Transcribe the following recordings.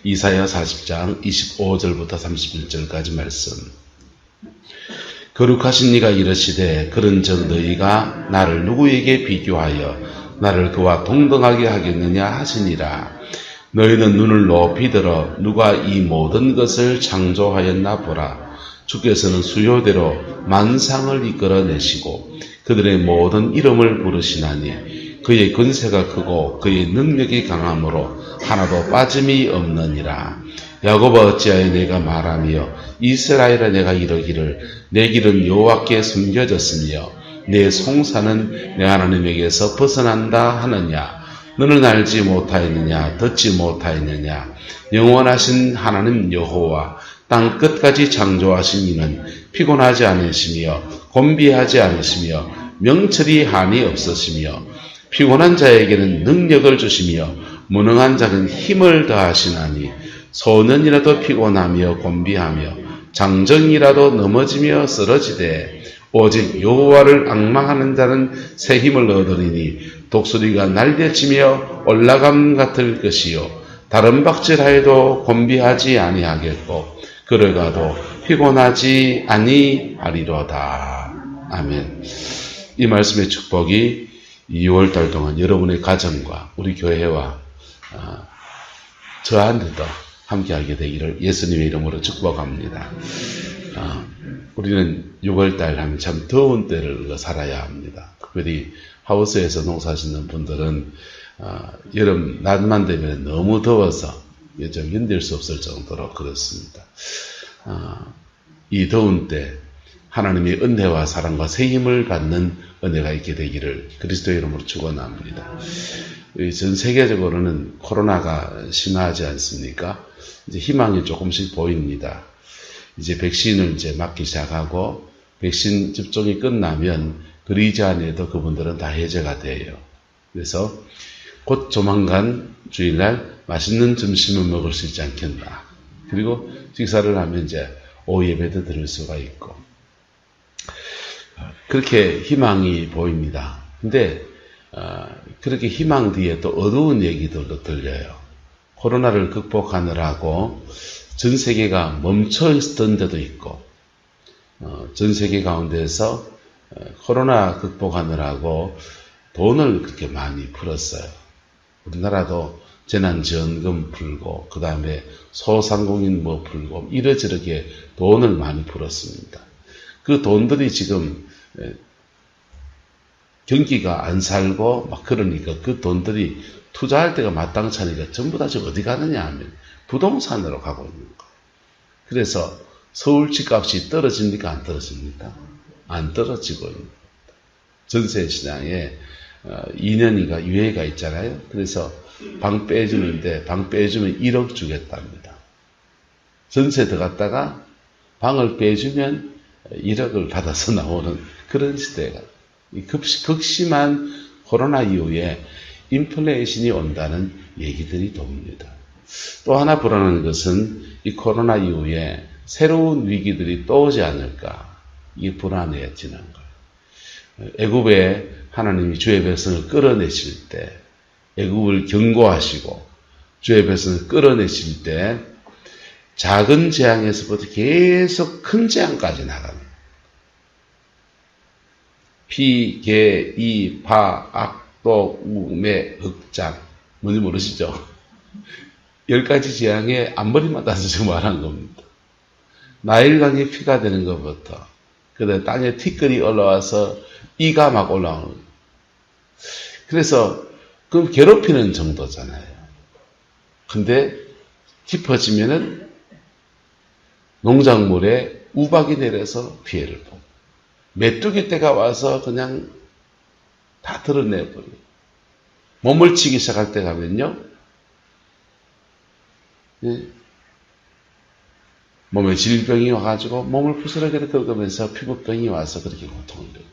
이사야 40장 25절부터 31절까지 말씀. 거룩하신 이가 이르시되 그런즉 너희가 나를 누구에게 비교하여 나를 그와 동등하게 하겠느냐 하시니라. 너희는 눈을 높이 들어 누가 이 모든 것을 창조하였나 보라. 주께서는 수요대로 만상을 이끌어내시고 그들의 모든 이름을 부르시나니 그의 근세가 크고 그의 능력이 강함으로 하나도 빠짐이 없느니라. 야곱아 어찌하여 내가 말하며 이스라엘아 내가 이르기를 내 길은 여호와께 숨겨졌으며 내 송사는 내 하나님에게서 벗어난다 하느냐. 너는 알지 못하였느냐 듣지 못하였느냐. 영원하신 하나님 여호와 땅 끝까지 창조하신 이는 피곤하지 않으시며 곤비하지 않으시며 명철이 한이 없으시며 피곤한 자에게는 능력을 주시며 무능한 자는 힘을 더하시나니 소년이라도 피곤하며 곤비하며 장정이라도 넘어지며 쓰러지되 오직 여호와를 앙망하는 자는 새 힘을 얻으리니 독수리가 날개치며 올라감 같을 것이요 다른 박질하여도 곤비하지 아니하겠고 걸어가도 피곤하지 아니하리로다. 아멘. 이 말씀의 축복이 2월달 동안 여러분의 가정과 우리 교회와 저한테도 함께하게 되기를 예수님의 이름으로 축복합니다. 우리는 6월달 하면 참 더운 때를 살아야 합니다. 특별히 하우스에서 농사짓는 분들은 여름 낮만 되면 너무 더워서 좀 견딜 수 없을 정도로 그렇습니다. 이 더운 때 하나님의 은혜와 사랑과 새 힘을 받는 은혜가 있게 되기를 그리스도의 이름으로 축원합니다. 전 세계적으로는 코로나가 심하지 않습니까? 이제 희망이 조금씩 보입니다. 이제 백신을 이제 맞기 시작하고 백신 접종이 끝나면 그리지 않아도 그분들은 다 해제가 돼요. 그래서 곧 조만간 주일날 맛있는 점심을 먹을 수 있지 않겠나. 그리고 식사를 하면 이제 오후 예배도 들을 수가 있고 그렇게 희망이 보입니다. 근데 그렇게 희망 뒤에 또 어두운 얘기들도 들려요. 코로나를 극복하느라고 전 세계가 멈춰 있었던 데도 있고 전 세계 가운데서 코로나 극복하느라고 돈을 그렇게 많이 풀었어요. 우리나라도 재난지원금 풀고 그 다음에 소상공인 뭐 풀고 이러저러게 돈을 많이 풀었습니다. 그 돈들이 지금 경기가 안 살고 막 그러니까 그 돈들이 투자할 때가 마땅치 않으니까 전부 다 지금 어디 가느냐 하면 부동산으로 가고 있는 거예요. 그래서 서울 집값이 떨어집니까 안 떨어집니까? 안 떨어지고 있는 겁니다. 전세 시장에 2년인가 유예가 있잖아요. 그래서 방 빼주는데 방 빼주면 1억 주겠답니다. 전세 들어갔다가 방을 빼주면 1억을 받아서 나오는 그런 시대가 극심한 코로나 이후에 인플레이션이 온다는 얘기들이 돕니다. 또 하나 불안한 것은 이 코로나 이후에 새로운 위기들이 또 오지 않을까 이게 불안해지는 거예요. 애굽에 하나님이 주의 백성을 끌어내실 때 애굽을 경고하시고 주의 백성을 끌어내실 때 작은 재앙에서부터 계속 큰 재앙까지 나갑니다. 피, 개, 이, 바, 악, 도, 우, 매, 흑장 뭔지 모르시죠? 10가지 재앙에 앞머리만 따서 말한 겁니다. 나일강이 피가 되는 것부터 그다음에 땅에 티끌이 올라와서 이가 막 올라오는 거예요. 그래서 그럼 괴롭히는 정도잖아요. 근데 깊어지면은 농작물에 우박이 내려서 피해를 보고 메뚜기 떼가 와서 그냥 다 드러내버려요. 몸을 치기 시작할 때 가면요. 몸에 질병이 와가지고 몸을 부스러기를 긁으면서 피부병이 와서 그렇게 고통을 줘요.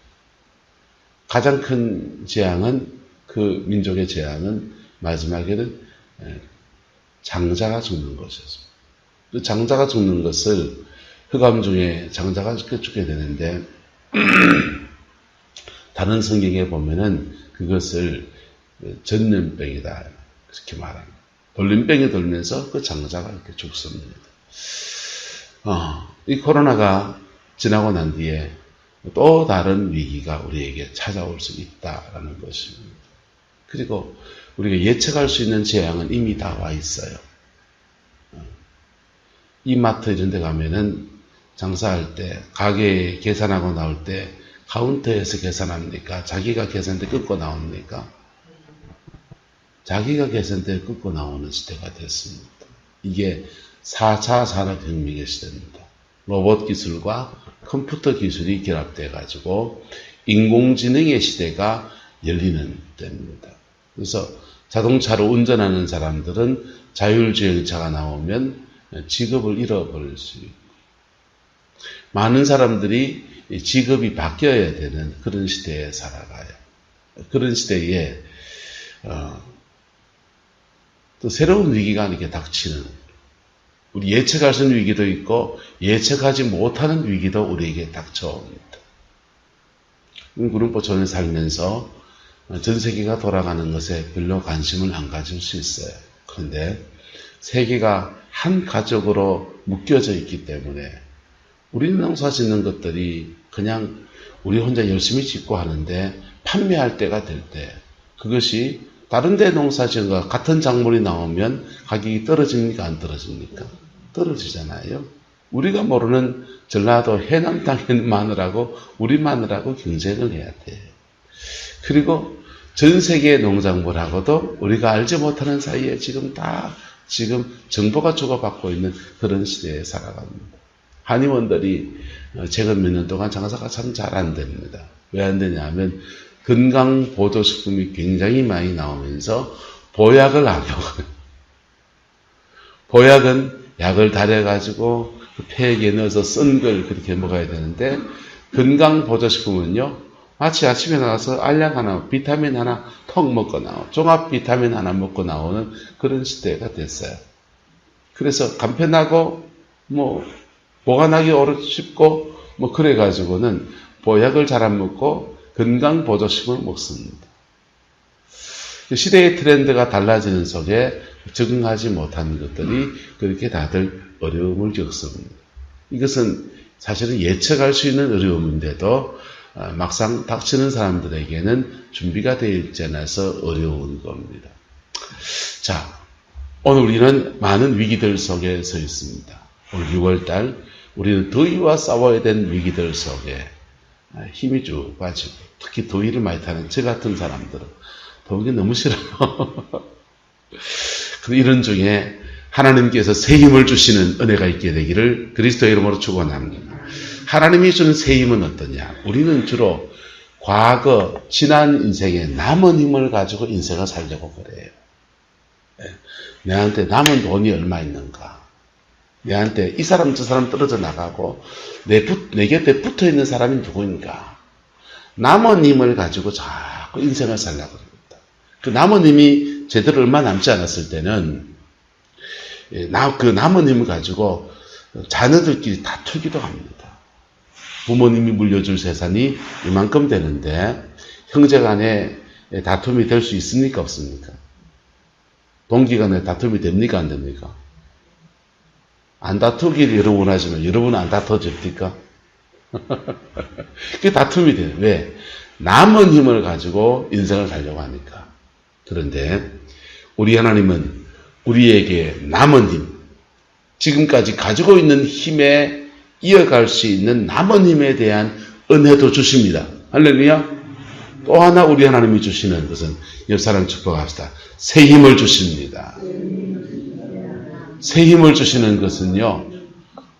가장 큰 재앙은 그 민족의 재앙은 마지막에는 장자가 죽는 것이었습니다. 그 장자가 죽는 것을 흑암 중에 장자가 죽게 되는데 다른 성경에 보면은 그것을 전염병이다 그렇게 말합니다. 돌림병이 돌면서 그 장자가 이렇게 죽습니다. 이 코로나가 지나고 난 뒤에 또 다른 위기가 우리에게 찾아올 수 있다라는 것입니다. 그리고 우리가 예측할 수 있는 재앙은 이미 다 와 있어요. 이마트 이런 데 가면은 장사할 때 가게 계산하고 나올 때 카운터에서 계산합니까? 자기가 계산대 끊고 나옵니까? 자기가 계산대 끊고 나오는 시대가 됐습니다. 이게 4차 산업혁명의 시대입니다. 로봇 기술과 컴퓨터 기술이 결합돼 가지고 인공지능의 시대가 열리는 때입니다. 그래서 자동차로 운전하는 사람들은 자율주행차가 나오면 직업을 잃어버릴 수 있고, 많은 사람들이 직업이 바뀌어야 되는 그런 시대에 살아가요. 그런 시대에 또 새로운 위기가 이렇게 닥치는, 우리 예측할 수 있는 위기도 있고 예측하지 못하는 위기도 우리에게 닥쳐옵니다. 구름포 전에 살면서 전 세계가 돌아가는 것에 별로 관심을 안 가질 수 있어요. 그런데 세계가 한 가족으로 묶여져 있기 때문에 우리는 농사 짓는 것들이 그냥 우리 혼자 열심히 짓고 하는데 판매할 때가 될 때 그것이 다른 데 농사 지은 것 같은 작물이 나오면 가격이 떨어집니까? 안 떨어집니까? 떨어지잖아요. 우리가 모르는 전라도 해남 땅에 있는 마늘하고 우리 마늘하고 경쟁을 해야 돼요. 그리고 전 세계 농작물하고도 우리가 알지 못하는 사이에 지금 정보가 주고받고 있는 그런 시대에 살아갑니다. 한의원들이 최근 몇 년 동안 장사가 참 잘 안 됩니다. 왜 안 되냐면 건강보조식품이 굉장히 많이 나오면서 보약을 악용해요. 보약은 약을 달여가지고 폐액에 넣어서 쓴 걸 그렇게 먹어야 되는데, 건강보조식품은요, 마치 아침에 나가서 알약 하나, 비타민 하나 턱 먹고 종합 비타민 하나 먹고 나오는 그런 시대가 됐어요. 그래서 간편하고, 보관하기 쉽고, 그래가지고는 보약을 잘 안 먹고 건강보조식품을 먹습니다. 시대의 트렌드가 달라지는 속에 적응하지 못한 것들이 그렇게 다들 어려움을 겪습니다. 이것은 사실은 예측할 수 있는 어려움인데도 막상 닥치는 사람들에게는 준비가 되어 있지 않아서 어려운 겁니다. 자, 오늘 우리는 많은 위기들 속에 서 있습니다. 오늘 6월달 우리는 더위와 싸워야 되는 위기들 속에 힘이 쭉 빠지고, 특히 더위를 많이 타는 저 같은 사람들은 더위가 너무 싫어요. 이런 중에 하나님께서 새 힘을 주시는 은혜가 있게 되기를 그리스도의 이름으로 축원합니다. 하나님이 주는 새 힘은 어떠냐? 우리는 주로 과거, 지난 인생에 남은 힘을 가지고 인생을 살려고 그래요. 내한테 남은 돈이 얼마 있는가? 내한테 이 사람 저 사람 떨어져 나가고 내 곁에 붙어 있는 사람이 누구인가? 남은 힘을 가지고 자꾸 인생을 살려고 합니다. 그 남은 힘이 제대로 얼마 남지 않았을 때는 그 남은 힘을 가지고 자녀들끼리 다투기도 합니다. 부모님이 물려줄 재산이 이만큼 되는데 형제간에 다툼이 될 수 있습니까? 없습니까? 동기간에 다툼이 됩니까? 안 됩니까? 안 다투기를 여러분 하지만 여러분은 안 다퉈집니까? 그게 다툼이 돼요. 왜? 남은 힘을 가지고 인생을 살려고 하니까. 그런데 우리 하나님은 우리에게 남은 힘, 지금까지 가지고 있는 힘에 이어갈 수 있는 남은 힘에 대한 은혜도 주십니다. 할렐루야. 또 하나 우리 하나님이 주시는 것은, 옆 사람 축복합시다. 새 힘을 주십니다. 새 힘을 주시는 것은요,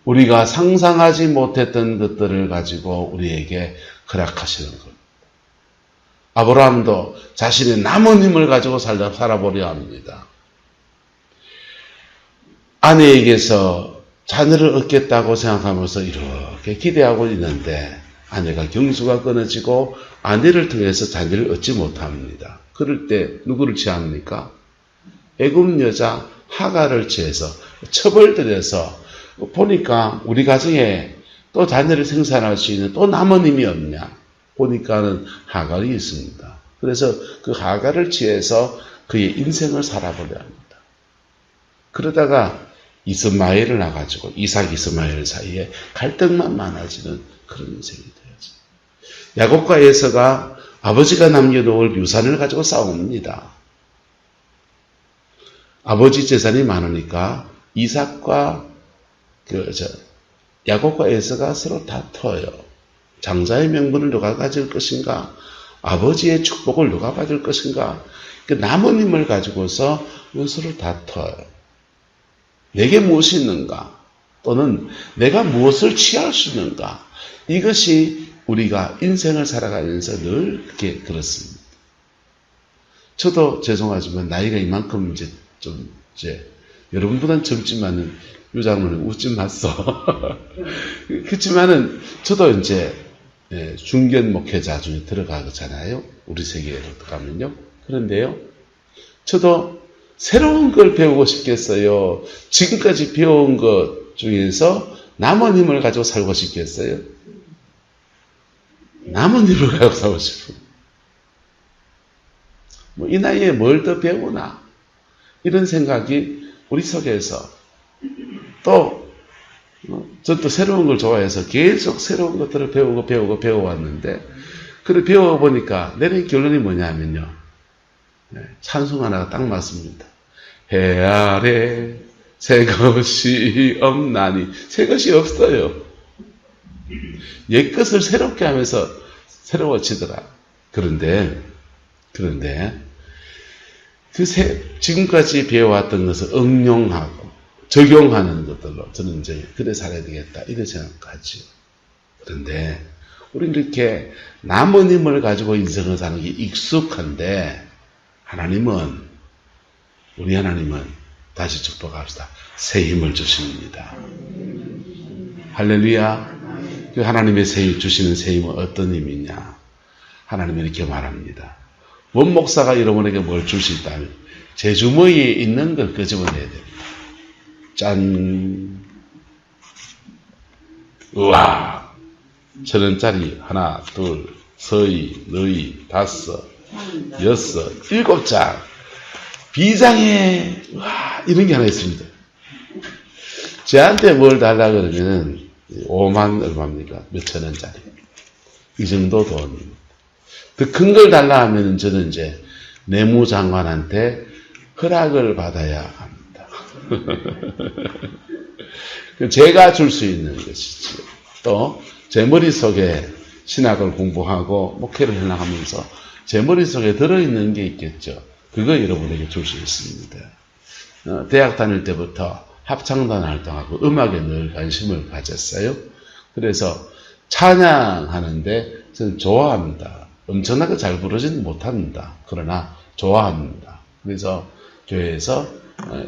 우리가 상상하지 못했던 것들을 가지고 우리에게 허락하시는 것. 아브라함도 자신의 남은 힘을 가지고 살아보려 합니다. 아내에게서 자녀를 얻겠다고 생각하면서 이렇게 기대하고 있는데 아내가 경수가 끊어지고 아내를 통해서 자녀를 얻지 못합니다. 그럴 때 누구를 취합니까? 애굽 여자 하갈을 취해서 처벌들여서 보니까 우리 가정에 또 자녀를 생산할 수 있는 또 남은 힘이 없냐? 보니까는 하갈이 있습니다. 그래서 그 하갈을 취해서 그의 인생을 살아보려 합니다. 그러다가 이스마엘을 낳아가지고 이삭 이스마엘 사이에 갈등만 많아지는 그런 인생이 되어져. 야곱과 에서가 아버지가 남겨놓을 유산을 가지고 싸웁니다. 아버지 재산이 많으니까 이삭과 야곱과 에서가 서로 다퉈요. 장자의 명분을 누가 가질 것인가? 아버지의 축복을 누가 받을 것인가? 그 남은 힘을 가지고서 서로 다퉈요. 내게 무엇이 있는가? 또는 내가 무엇을 취할 수 있는가? 이것이 우리가 인생을 살아가면서 늘 이렇게 그렇습니다. 저도 죄송하지만 나이가 이만큼 여러분보다는 젊지만은 요장로는 웃지 마서. 그렇지만은 저도 이제 중견 목회자 중에 들어가잖아요. 우리 세계로 가면요. 그런데요. 저도 새로운 걸 배우고 싶겠어요. 지금까지 배운 것 중에서 남은 힘을 가지고 살고 싶겠어요. 남은 힘을 가지고 살고 싶어요. 이 나이에 뭘 더 배우나? 이런 생각이 우리 속에서 또 저도 새로운 걸 좋아해서 계속 새로운 것들을 배워왔는데 그걸 배워보니까 내린 결론이 뭐냐면요. 찬송 하나가 딱 맞습니다. 해 아래 새 것이 없나니. 새 것이 없어요. 옛 것을 새롭게 하면서 새로워지더라. 그런데 지금까지 배워왔던 것을 응용하고 적용하는 것들로 저는 이제 그래 살아야 되겠다 이런 생각하지요. 그런데 우리는 이렇게 남은 힘을 가지고 인생을 사는 게 익숙한데 우리 하나님은 다시 축복합시다. 새 힘을 주십니다. 할렐루야. 그 하나님의 주시는 새 힘은 어떤 힘이냐? 하나님은 이렇게 말합니다. 원 목사가 여러분에게 뭘 줄 수 있다면 제 주머니에 있는 걸 끄집어내야 됩니다. 짠. 우와. 1,000원짜리 하나, 둘, 서희, 너희, 5, 6, 7장. 비장에 와 이런 게 하나 있습니다. 저한테 뭘 달라 그러면은 5만 얼마입니까? 몇천 원짜리. 이 정도 돈. 더 큰 걸 달라 하면은 저는 이제 내무장관한테 허락을 받아야 합니다. 제가 줄 수 있는 것이죠. 또 제 머릿속에 신학을 공부하고 목회를 해나가면서 제 머릿속에 들어있는 게 있겠죠. 그거 여러분에게 줄 수 있습니다. 대학 다닐 때부터 합창단 활동하고 음악에 늘 관심을 가졌어요. 그래서 찬양하는데 저는 좋아합니다. 엄청나게 잘 부르지는 못합니다. 그러나 좋아합니다. 그래서 교회에서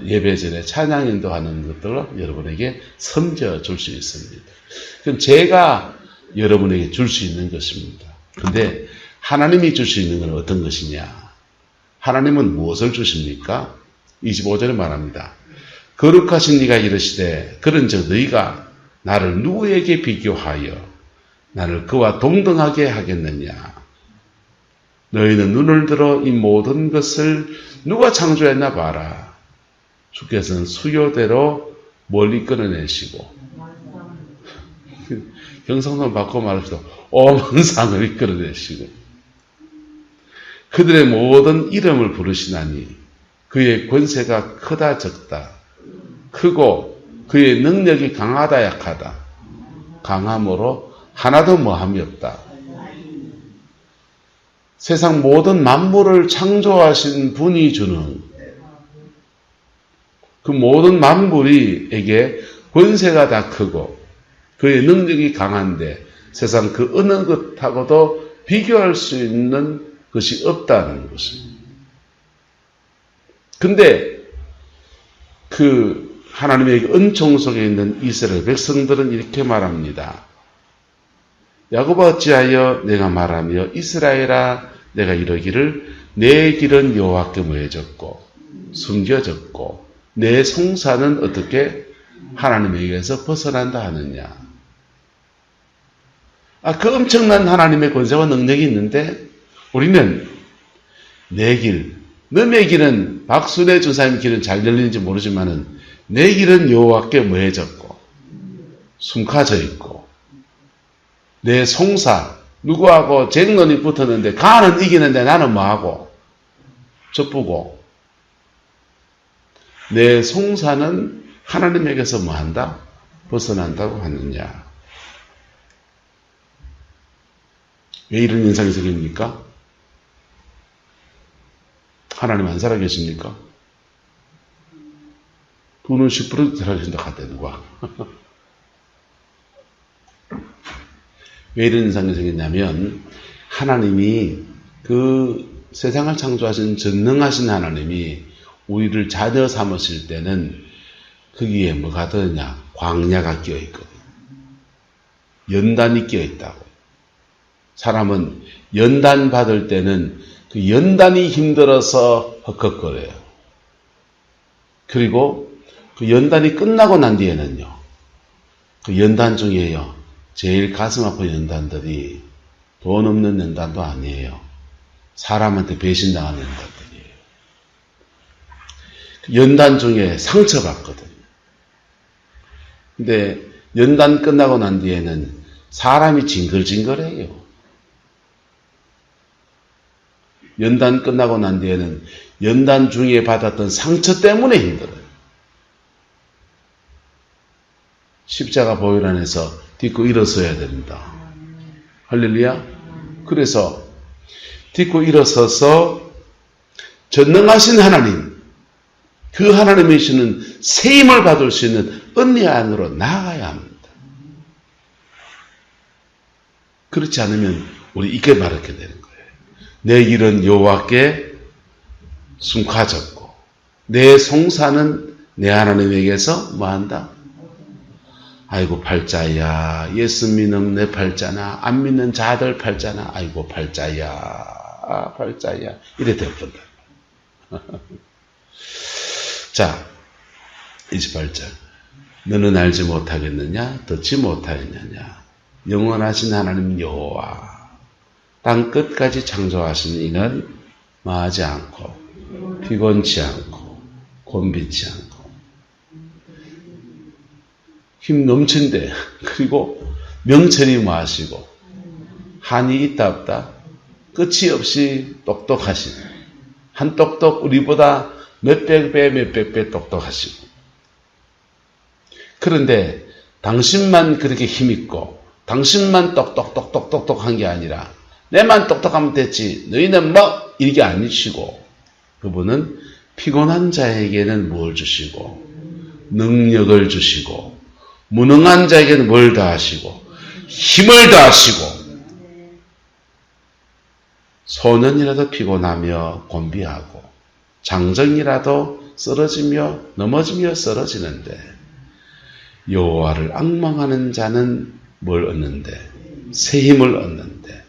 예배 전에 찬양 인도하는 것들로 여러분에게 섬겨줄 수 있습니다. 그럼 제가 여러분에게 줄 수 있는 것입니다. 그런데 하나님이 줄 수 있는 건 어떤 것이냐? 하나님은 무엇을 주십니까? 25절에 말합니다. 거룩하신 이가 이르시되 그런즉 너희가 나를 누구에게 비교하여 나를 그와 동등하게 하겠느냐? 너희는 눈을 들어 이 모든 것을 누가 창조했나 봐라. 주께서는 수요대로 멀리 끌어내시고 경상도 바꿔 말합시다. 오만 상을 이끌어내시고 그들의 모든 이름을 부르시나니 그의 권세가 크다 적다 크고 그의 능력이 강하다 약하다 강함으로 하나도 뭐함이 없다. 세상 모든 만물을 창조하신 분이 주는 그 모든 만물에게 권세가 다 크고 그의 능력이 강한데 세상 그 어느 것하고도 비교할 수 있는 것이 없다는 것입니다. 근데 그 하나님의 은총 속에 있는 이스라엘 백성들은 이렇게 말합니다. 야곱아 어찌하여 내가 말하며 이스라엘아 내가 이러기를 내 길은 여호와께 모여졌고 숨겨졌고 내 송사는 어떻게 하나님에게서 벗어난다 하느냐. 그 엄청난 하나님의 권세와 능력이 있는데 우리는 내 길, 너의 길은 박순애 전사님 길은 잘 열리는지 모르지만은 내 길은 여호와께 뭐해졌고 숨가져 있고 내 송사 누구하고 쟁론이 붙었는데 가는 이기는데 나는 뭐하고 젖부고 내 송사는 하나님에게서 뭐한다? 벗어난다고 하느냐. 왜 이런 현상이 생깁니까? 하나님 안 살아계십니까? 돈은 10% 살아계신다 하대 누가? 왜 이런 현상이 생겼냐면 하나님이 그 세상을 창조하신 전능하신 하나님이 우리를 자녀 삼으실 때는 거기에 뭐가 더냐? 광야가 끼어있거든. 연단이 끼어있다고. 사람은 연단 받을 때는 그 연단이 힘들어서 헉헉거려요. 그리고 그 연단이 끝나고 난 뒤에는요. 그 연단 중에요. 제일 가슴 아픈 연단들이 돈 없는 연단도 아니에요. 사람한테 배신당하는 연단들이에요. 그 연단 중에 상처받거든요. 근데 연단 끝나고 난 뒤에는 사람이 징글징글해요. 연단 끝나고 난 뒤에는 연단 중에 받았던 상처 때문에 힘들어요. 십자가 보혈 안에서 딛고 일어서야 된다. 할렐루야. 그래서 딛고 일어서서 전능하신 하나님, 그 하나님이 주시는 새 힘을 받을 수 있는 은혜 안으로 나아가야 합니다. 그렇지 않으면 우리 이게 말하게 되는 거예요. 내 길은 여호와께 숨가졌고 내 송사는 내 하나님에게서 뭐한다? 아이고 팔자야. 예수 믿는 내 팔자나 안 믿는 자들 팔자나 아이고 팔자야. 팔자야. 이래 되었다. 자 28절 너는 알지 못하겠느냐? 듣지 못하겠느냐? 영원하신 하나님 여호와 땅 끝까지 창조하신 이는 마하지 않고 피곤치 않고 곤비치 않고 힘 넘친데 그리고 명철이 뭐하시고 한이 있다 없다 끝이 없이 똑똑하신 한 똑똑 우리보다 몇백 배 몇백 배 똑똑하시고 그런데 당신만 그렇게 힘있고 당신만 똑똑똑똑똑똑한 게 아니라 내만 똑똑하면 됐지 너희는 뭐 이게 아니시고 그분은 피곤한 자에게는 뭘 주시고 능력을 주시고 무능한 자에게는 뭘 다하시고 힘을 다하시고 소년이라도 피곤하며 곤비하고 장정이라도 쓰러지며 넘어지며 쓰러지는데 여호와를 앙망하는 자는 뭘 얻는데 새 힘을 얻는데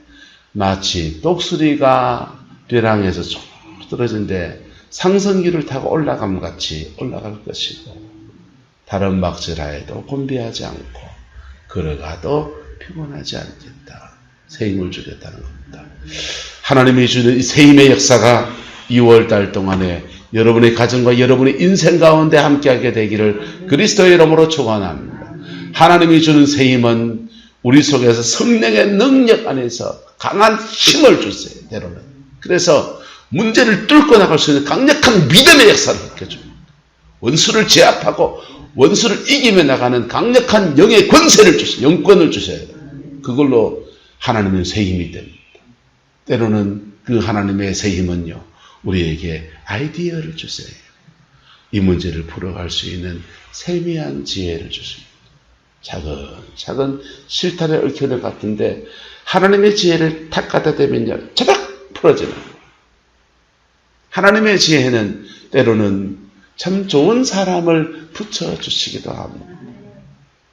마치 독수리가 벼랑에서 쭉 떨어지는데 상승기를 타고 올라감 같이 올라갈 것이고 다른 막질하에도 곤비하지 않고 걸어가도 피곤하지 않겠다. 새 힘을 주겠다는 겁니다. 하나님이 주는 이 새 힘의 역사가 2월달 동안에 여러분의 가정과 여러분의 인생 가운데 함께하게 되기를 그리스도의 이름으로 축원합니다. 하나님이 주는 새 힘은 우리 속에서 성령의 능력 안에서 강한 힘을 주세요. 때로는. 그래서 문제를 뚫고 나갈 수 있는 강력한 믿음의 역사를 일으켜줍니다. 원수를 제압하고 원수를 이기며 나가는 강력한 영의 권세를 주세요. 영권을 주셔야 돼요. 그걸로 하나님의 새 힘이 됩니다. 때로는 그 하나님의 새 힘은요. 우리에게 아이디어를 주세요. 이 문제를 풀어갈 수 있는 세미한 지혜를 주십니다. 작은 실타래 얽혀들 같은데 하나님의 지혜를 탁 갖다 대면요. 차박 풀어지는 거예요. 하나님의 지혜는 때로는 참 좋은 사람을 붙여주시기도 합니다.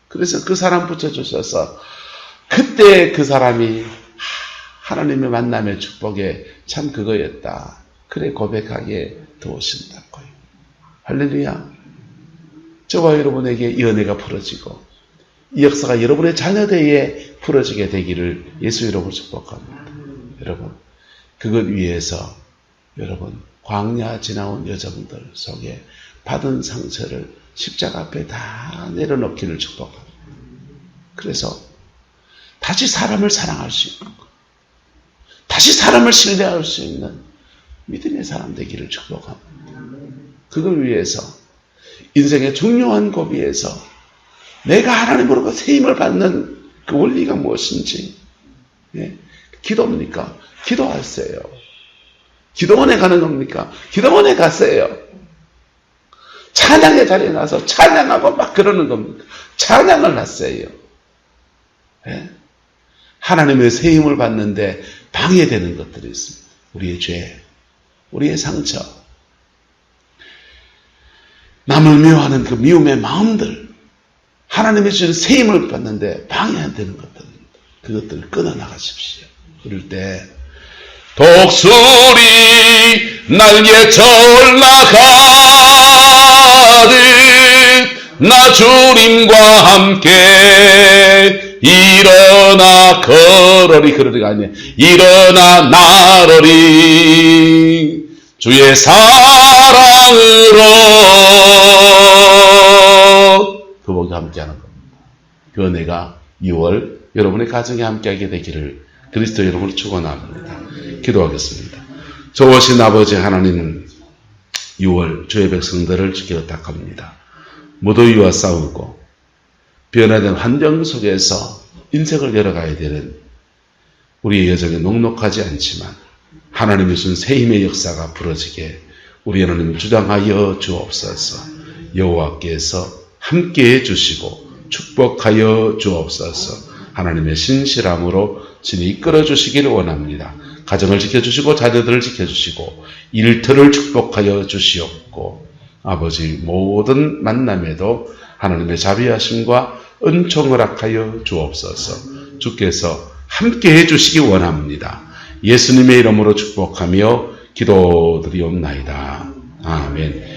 그래서 그 사람 붙여주셔서 그때 그 사람이 하나님의 만남의 축복에 참 그거였다. 그래 고백하게 도우신다고요. 할렐루야. 저와 여러분에게 이 은혜가 풀어지고 이 역사가 여러분의 자녀대에 풀어지게 되기를 예수 이름으로 축복합니다. 여러분 그것 위해서 여러분 광야 지나온 여정들 속에 받은 상처를 십자가 앞에 다 내려놓기를 축복합니다. 그래서 다시 사람을 사랑할 수 있는 것, 다시 사람을 신뢰할 수 있는 믿음의 사람 되기를 축복합니다. 그걸 위해서 인생의 중요한 고비에서 내가 하나님으로부터 세임을 받는 그 원리가 무엇인지, 기도입니까? 기도하세요. 기도원에 가는 겁니까? 기도원에 가세요. 찬양의 자리에 나서 찬양하고 막 그러는 겁니까? 찬양을 하세요. 하나님의 세임을 받는데 방해되는 것들이 있습니다. 우리의 죄, 우리의 상처, 남을 미워하는 그 미움의 마음들, 하나님의 주신 세임을 받는데 방해 안 되는 것들입니다. 그것들을 끊어나가십시오. 그럴 때 독수리 날개 올라가듯 나 주님과 함께 일어나 걸으리가 아니에요. 일어나 나르리 주의 사랑으로 그복이 함께하는 겁니다. 그 은혜가 6월 여러분의 가정에 함께하게 되기를 그리스도 이름으로 축원합니다. 기도하겠습니다. 좋으신 아버지 하나님, 6월 주의 백성들을 지켜탁합니다. 무더위와 싸우고 변화된 환경 속에서 인생을 열어가야 되는 우리의 여정이 녹록하지 않지만 하나님의 주신 새 힘의 역사가 부러지게 우리 하나님 주장하여 주옵소서. 여호와께서 함께해 주시고 축복하여 주옵소서. 하나님의 신실함으로 진히 이끌어 주시기를 원합니다. 가정을 지켜주시고 자녀들을 지켜주시고 일터를 축복하여 주시옵고 아버지 모든 만남에도 하나님의 자비하심과 은총 허락하여 주옵소서. 주께서 함께해 주시기 원합니다. 예수님의 이름으로 축복하며 기도드리옵나이다. 아멘.